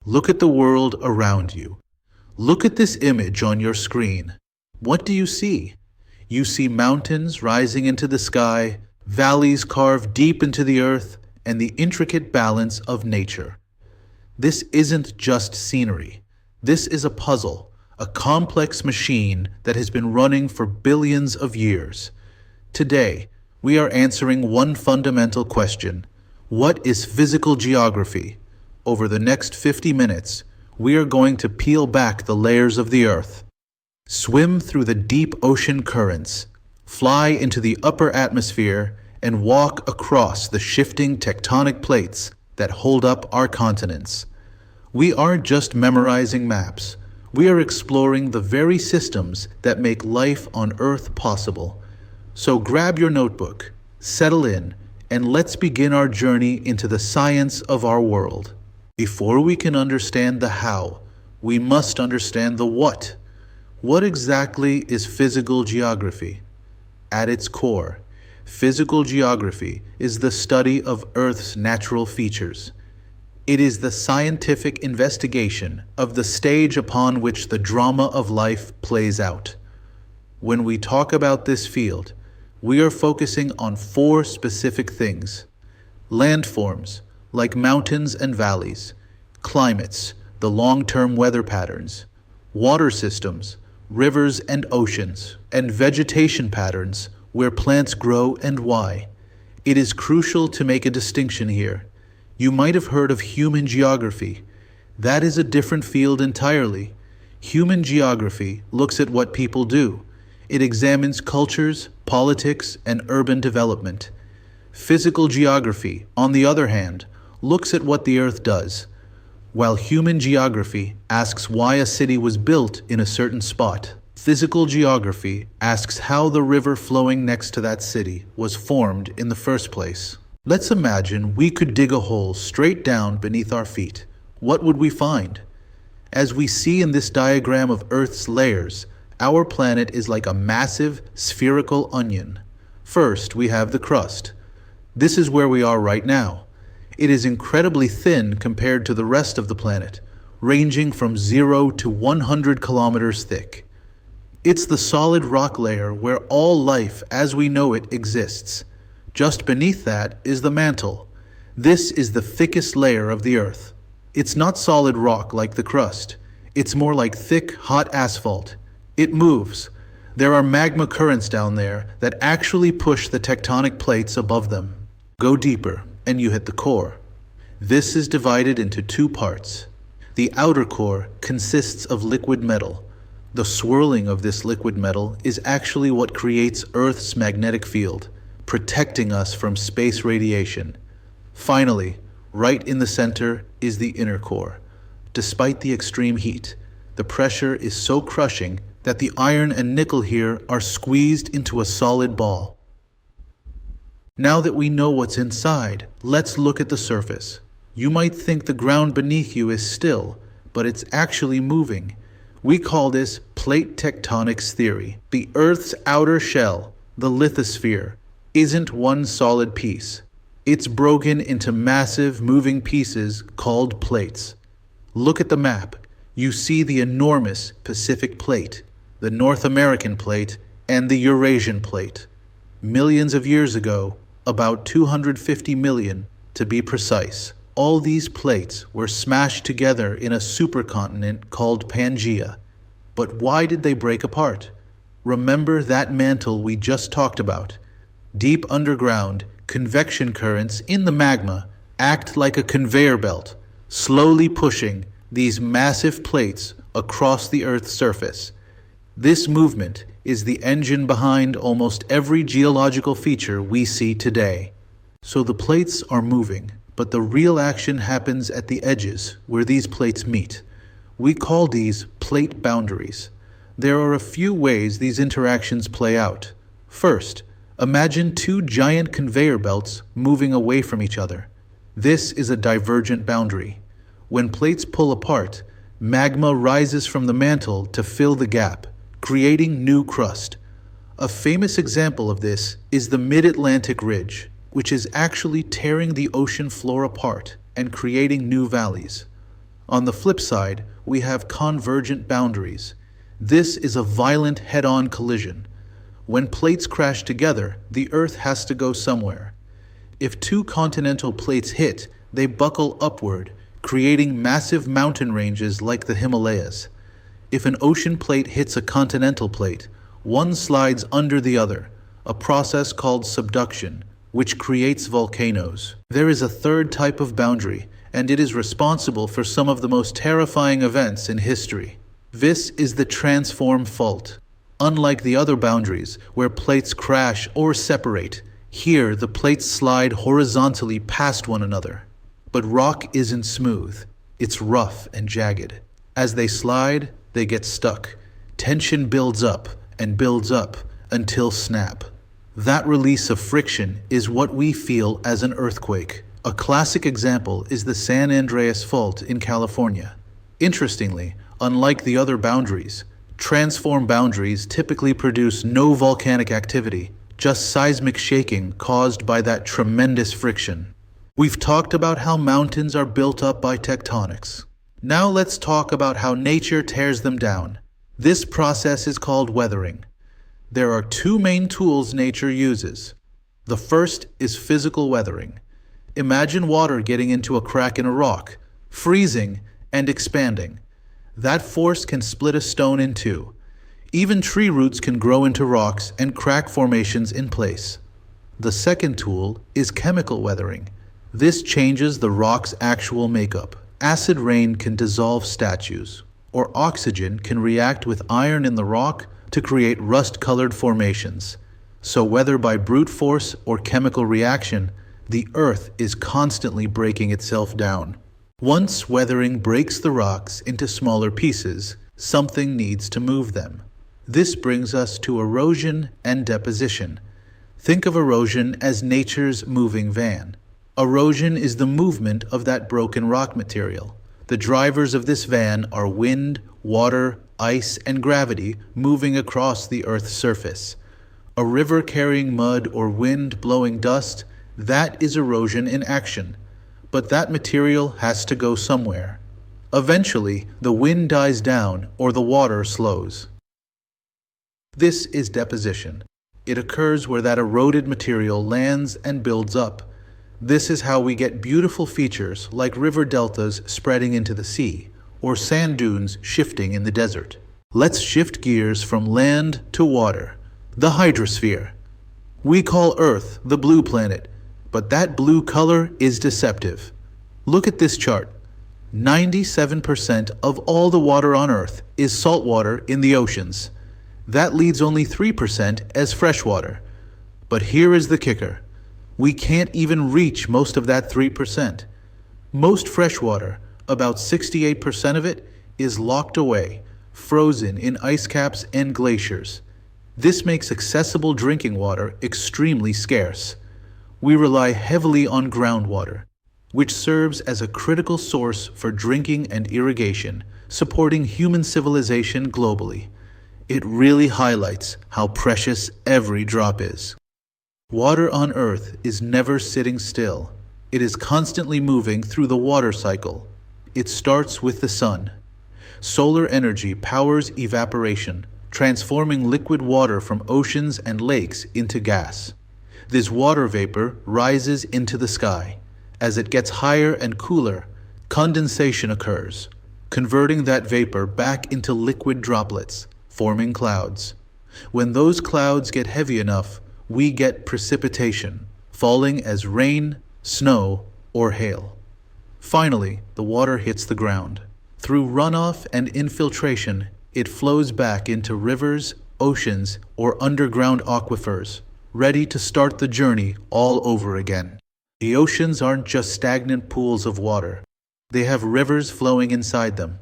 Look at the world around you. Look at this image on your screen. What do you see? You see mountains rising into the sky, valleys carved deep into the earth, and the intricate balance of nature. This isn't just scenery. This is a puzzle, a complex machine that has been running for billions of years. Today, we are answering one fundamental question. What is physical geography? Over the next 50 minutes, we are going to peel back the layers of the Earth, swim through the deep ocean currents, fly into the upper atmosphere, and walk across the shifting tectonic plates that hold up our continents. We aren't just memorizing maps. We are exploring the very systems that make life on Earth possible. So grab your notebook, settle in, and let's begin our journey into the science of our world. Before we can understand the how, we must understand the what. What exactly is physical geography? At its core, physical geography is the study of Earth's natural features. It is the scientific investigation of the stage upon which the drama of life plays out. When we talk about this field, we are focusing on four specific things: landforms, like mountains and valleys; climates, the long-term weather patterns; water systems, rivers and oceans; and vegetation patterns, where plants grow and why. It is crucial to make a distinction here. You might have heard of human geography. That is a different field entirely. Human geography looks at what people do. It examines cultures, politics, and urban development. Physical geography, on the other hand, looks at what the Earth does, while human geography asks why a city was built in a certain spot. Physical geography asks how the river flowing next to that city was formed in the first place. Let's imagine we could dig a hole straight down beneath our feet. What would we find? As we see in this diagram of Earth's layers, our planet is like a massive spherical onion. First, we have the crust. This is where we are right now. It is incredibly thin compared to the rest of the planet, ranging from 0 to 100 kilometers thick. It's the solid rock layer where all life as we know it exists. Just beneath that is the mantle. This is the thickest layer of the Earth. It's not solid rock like the crust. It's more like thick, hot asphalt. It moves. There are magma currents down there that actually push the tectonic plates above them. Go deeper, and you hit the core. This is divided into two parts. The outer core consists of liquid metal. The swirling of this liquid metal is actually what creates Earth's magnetic field, protecting us from space radiation. Finally, right in the center is the inner core. Despite the extreme heat, the pressure is so crushing that the iron and nickel here are squeezed into a solid ball. Now that we know what's inside, let's look at the surface. You might think the ground beneath you is still, but it's actually moving. We call this plate tectonics theory. The Earth's outer shell, the lithosphere, isn't one solid piece. It's broken into massive moving pieces called plates. Look at the map. You see the enormous Pacific plate, the North American plate, and the Eurasian plate. Millions of years ago, about 250 million to be precise, all these plates were smashed together in a supercontinent called Pangaea. But why did they break apart? Remember that mantle we just talked about. Deep underground, convection currents in the magma act like a conveyor belt, slowly pushing these massive plates across the Earth's surface. This movement is the engine behind almost every geological feature we see today. So the plates are moving, but the real action happens at the edges where these plates meet. We call these plate boundaries. There are a few ways these interactions play out. First, imagine two giant conveyor belts moving away from each other. This is a divergent boundary. When plates pull apart, magma rises from the mantle to fill the gap, creating new crust. A famous example of this is the Mid-Atlantic Ridge, which is actually tearing the ocean floor apart and creating new valleys. On the flip side, we have convergent boundaries. This is a violent head-on collision. When plates crash together, the Earth has to go somewhere. If two continental plates hit, they buckle upward, creating massive mountain ranges like the Himalayas. If an ocean plate hits a continental plate, one slides under the other, a process called subduction, which creates volcanoes. There is a third type of boundary, and it is responsible for some of the most terrifying events in history. This is the transform fault. Unlike the other boundaries, where plates crash or separate, here the plates slide horizontally past one another. But rock isn't smooth. It's rough and jagged. As they slide, they get stuck. Tension builds up and builds up until snap. That release of friction is what we feel as an earthquake. A classic example is the San Andreas Fault in California. Interestingly, unlike the other boundaries, transform boundaries typically produce no volcanic activity, just seismic shaking caused by that tremendous friction. We've talked about how mountains are built up by tectonics. Now let's talk about how nature tears them down. This process is called weathering. There are two main tools nature uses. The first is physical weathering. Imagine water getting into a crack in a rock, freezing and expanding. That force can split a stone in two. Even tree roots can grow into rocks and crack formations in place. The second tool is chemical weathering. This changes the rock's actual makeup. Acid rain can dissolve statues, or oxygen can react with iron in the rock to create rust-colored formations. So whether by brute force or chemical reaction, the Earth is constantly breaking itself down. Once weathering breaks the rocks into smaller pieces, something needs to move them. This brings us to erosion and deposition. Think of erosion as nature's moving van. Erosion is the movement of that broken rock material. The drivers of this van are wind, water, ice, and gravity moving across the Earth's surface. A river carrying mud or wind blowing dust, that is erosion in action. But that material has to go somewhere. Eventually, the wind dies down or the water slows. This is deposition. It occurs where that eroded material lands and builds up. This is how we get beautiful features like river deltas spreading into the sea, or sand dunes shifting in the desert. Let's shift gears from land to water. The hydrosphere. We call Earth the blue planet, but that blue color is deceptive. Look at this chart. 97% of all the water on Earth is saltwater in the oceans. That leaves only 3% as freshwater. But here is the kicker. We can't even reach most of that 3%. Most freshwater, about 68% of it, is locked away, frozen in ice caps and glaciers. This makes accessible drinking water extremely scarce. We rely heavily on groundwater, which serves as a critical source for drinking and irrigation, supporting human civilization globally. It really highlights how precious every drop is. Water on Earth is never sitting still. It is constantly moving through the water cycle. It starts with the sun. Solar energy powers evaporation, transforming liquid water from oceans and lakes into gas. This water vapor rises into the sky. As it gets higher and cooler, condensation occurs, converting that vapor back into liquid droplets, forming clouds. When those clouds get heavy enough, we get precipitation, falling as rain, snow, or hail. Finally, the water hits the ground. Through runoff and infiltration, it flows back into rivers, oceans, or underground aquifers, ready to start the journey all over again. The oceans aren't just stagnant pools of water. They have rivers flowing inside them.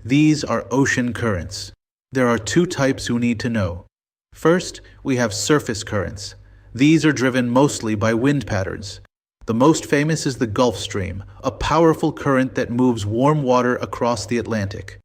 These are ocean currents. There are two types you need to know. First, we have surface currents. These are driven mostly by wind patterns. The most famous is the Gulf Stream, a powerful current that moves warm water across the Atlantic.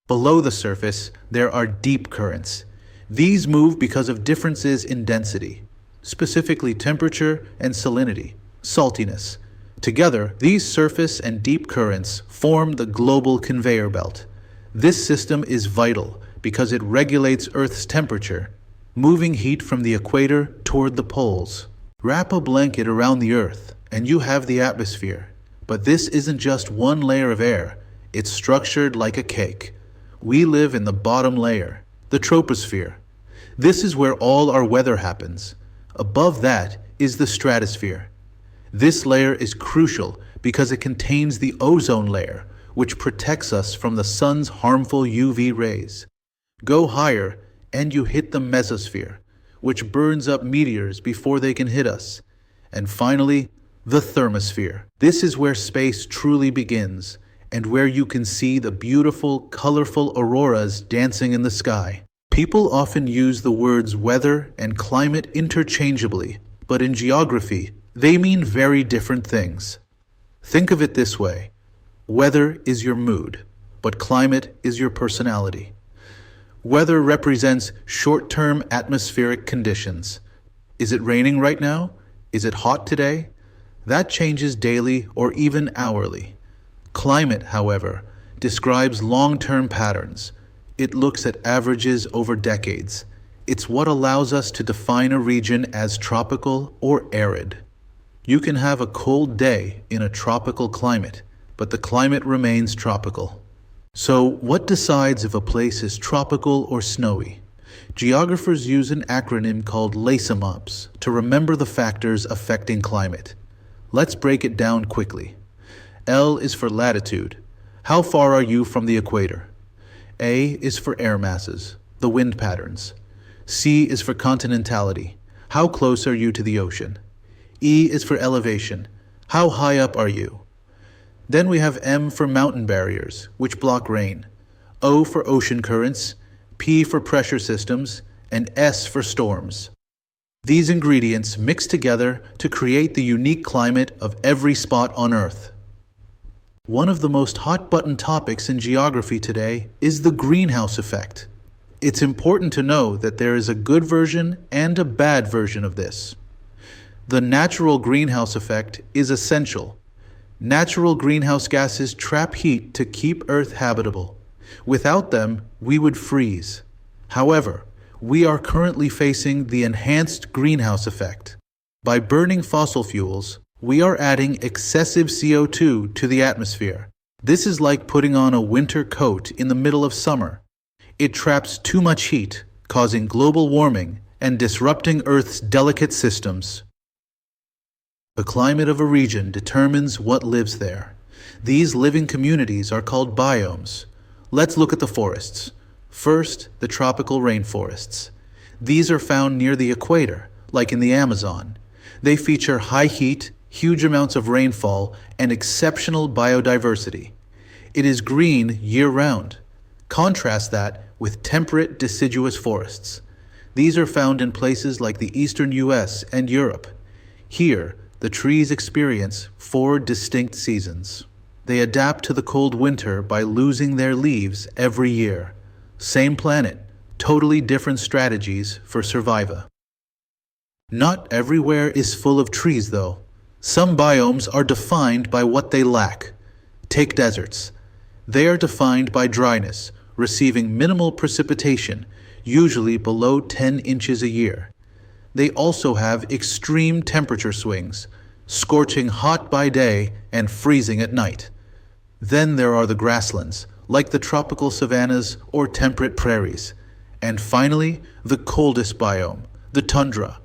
Below the surface, there are deep currents. These move because of differences in density, specifically temperature and salinity, saltiness. Together, these surface and deep currents form the global conveyor belt. This system is vital because it regulates Earth's temperature, moving heat from the equator toward the poles. Wrap a blanket around the Earth, and you have the atmosphere. But this isn't just one layer of air, it's structured like a cake. We live in the bottom layer, the troposphere. This is where all our weather happens. Above that is the stratosphere. This layer is crucial because it contains the ozone layer, which protects us from the sun's harmful UV rays. Go higher, and you hit the mesosphere, which burns up meteors before they can hit us. And finally, the thermosphere. This is where space truly begins, and where you can see the beautiful, colorful auroras dancing in the sky. People often use the words weather and climate interchangeably, but in geography, they mean very different things. Think of it this way. Weather is your mood, but climate is your personality. Weather represents short-term atmospheric conditions. Is it raining right now? Is it hot today? That changes daily or even hourly. Climate, however, describes long-term patterns. It looks at averages over decades. It's what allows us to define a region as tropical or arid. You can have a cold day in a tropical climate, but the climate remains tropical. So, what decides if a place is tropical or snowy? Geographers use an acronym called LACEMOPS to remember the factors affecting climate. Let's break it down quickly. L is for latitude. How far are you from the equator? A is for air masses, the wind patterns. C is for continentality. How close are you to the ocean? E is for elevation. How high up are you? Then we have M for mountain barriers, which block rain. O for ocean currents, P for pressure systems, and S for storms. These ingredients mix together to create the unique climate of every spot on Earth. One of the most hot-button topics in geography today is the greenhouse effect. It's important to know that there is a good version and a bad version of this. The natural greenhouse effect is essential. Natural greenhouse gases trap heat to keep Earth habitable. Without them, we would freeze. However, we are currently facing the enhanced greenhouse effect. By burning fossil fuels, we are adding excessive CO2 to the atmosphere. This is like putting on a winter coat in the middle of summer. It traps too much heat, causing global warming and disrupting Earth's delicate systems. The climate of a region determines what lives there. These living communities are called biomes. Let's look at the forests. First, the tropical rainforests. These are found near the equator, like in the Amazon. They feature high heat, huge amounts of rainfall, and exceptional biodiversity. It is green year-round. Contrast that with temperate deciduous forests. These are found in places like the eastern US and Europe. Here, the trees experience 4 distinct seasons. They adapt to the cold winter by losing their leaves every year. Same planet, totally different strategies for survival. Not everywhere is full of trees, though. Some biomes are defined by what they lack. Take deserts. They are defined by dryness, receiving minimal precipitation, usually below 10 inches a year. They also have extreme temperature swings, scorching hot by day and freezing at night. Then there are the grasslands, like the tropical savannas or temperate prairies. And finally, the coldest biome, the tundra.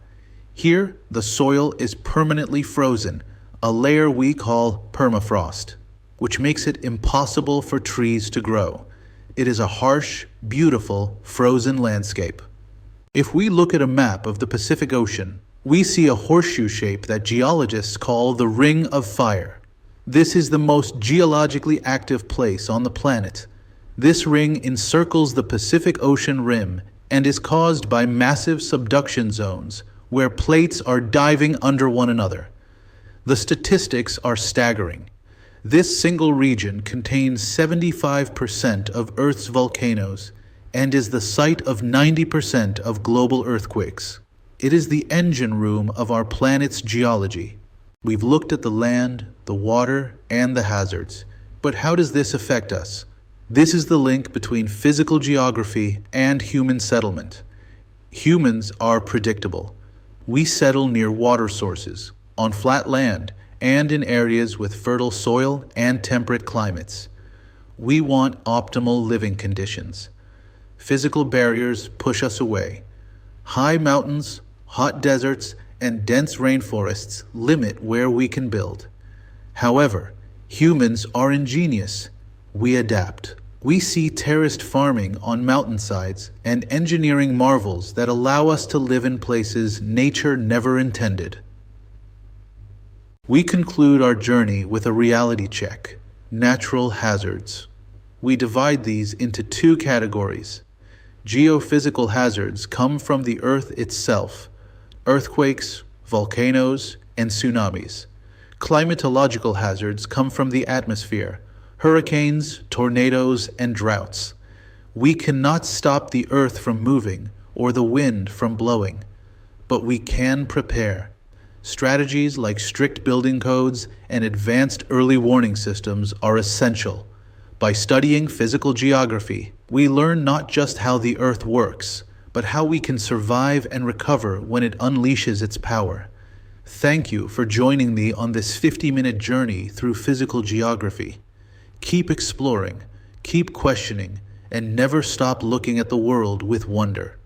Here, the soil is permanently frozen, a layer we call permafrost, which makes it impossible for trees to grow. It is a harsh, beautiful, frozen landscape. If we look at a map of the Pacific Ocean, we see a horseshoe shape that geologists call the Ring of Fire. This is the most geologically active place on the planet. This ring encircles the Pacific Ocean rim and is caused by massive subduction zones, where plates are diving under one another. The statistics are staggering. This single region contains 75% of Earth's volcanoes and is the site of 90% of global earthquakes. It is the engine room of our planet's geology. We've looked at the land, the water, and the hazards. But how does this affect us? This is the link between physical geography and human settlement. Humans are predictable. We settle near water sources, on flat land, and in areas with fertile soil and temperate climates. We want optimal living conditions. Physical barriers push us away. High mountains, hot deserts, and dense rainforests limit where we can build. However, humans are ingenious. We adapt. We see terraced farming on mountainsides and engineering marvels that allow us to live in places nature never intended. We conclude our journey with a reality check: natural hazards. We divide these into two categories. Geophysical hazards come from the Earth itself: earthquakes, volcanoes, and tsunamis. Climatological hazards come from the atmosphere: hurricanes, tornadoes, and droughts. We cannot stop the Earth from moving or the wind from blowing, but we can prepare. Strategies like strict building codes and advanced early warning systems are essential. By studying physical geography, we learn not just how the Earth works, but how we can survive and recover when it unleashes its power. Thank you for joining me on this 50-minute journey through physical geography. Keep exploring, keep questioning, and never stop looking at the world with wonder.